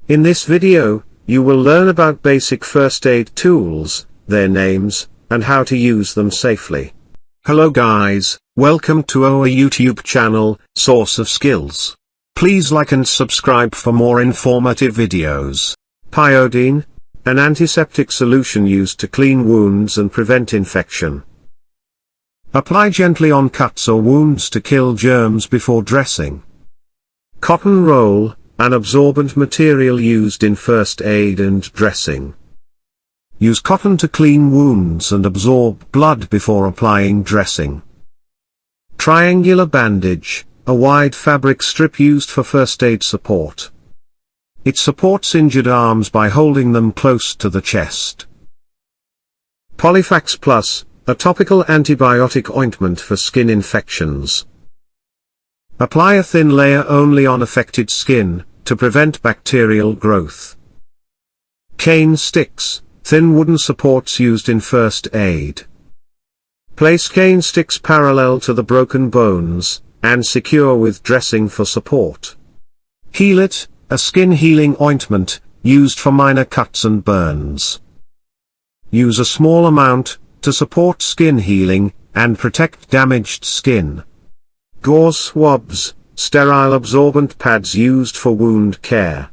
In this video, you will learn about basic first aid tools, their names, and how to use them safely. Hello guys, welcome to our YouTube channel, Source of Skills. Please like and subscribe for more informative videos. Iodine, an antiseptic solution used to clean wounds and prevent infection. Apply gently on cuts or wounds to kill germs before dressing. Cotton roll, an absorbent material used in first aid and dressing. Use cotton to clean wounds and absorb blood before applying dressing. Triangular bandage, a wide fabric strip used for first aid support. It supports injured arms by holding them close to the chest. Polyfax Plus, a topical antibiotic ointment for skin infections. Apply a thin layer only on affected skin, to prevent bacterial growth. Cane sticks, thin wooden supports used in first aid. Place cane sticks parallel to the broken bones, and secure with dressing for support. Heal It, a skin healing ointment, used for minor cuts and burns. Use a small amount, to support skin healing, and protect damaged skin. Gauze swabs, sterile absorbent pads used for wound care.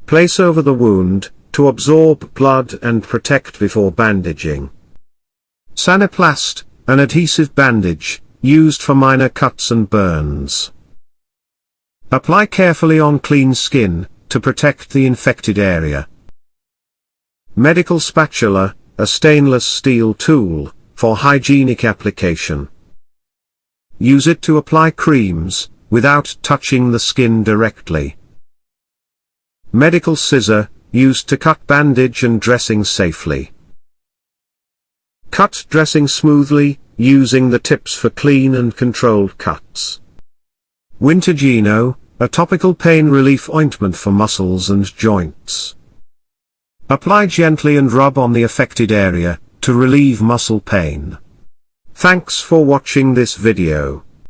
Place over the wound, to absorb blood and protect before bandaging. Saniplast, an adhesive bandage, used for minor cuts and burns. Apply carefully on clean skin, to protect the infected area. Medical spatula, a stainless steel tool, for hygienic application. Use it to apply creams, without touching the skin directly. Medical scissor, used to cut bandage and dressing safely. Cut dressing smoothly, using the tips for clean and controlled cuts. Wintergino, a topical pain relief ointment for muscles and joints. Apply gently and rub on the affected area, to relieve muscle pain. Thanks for watching this video.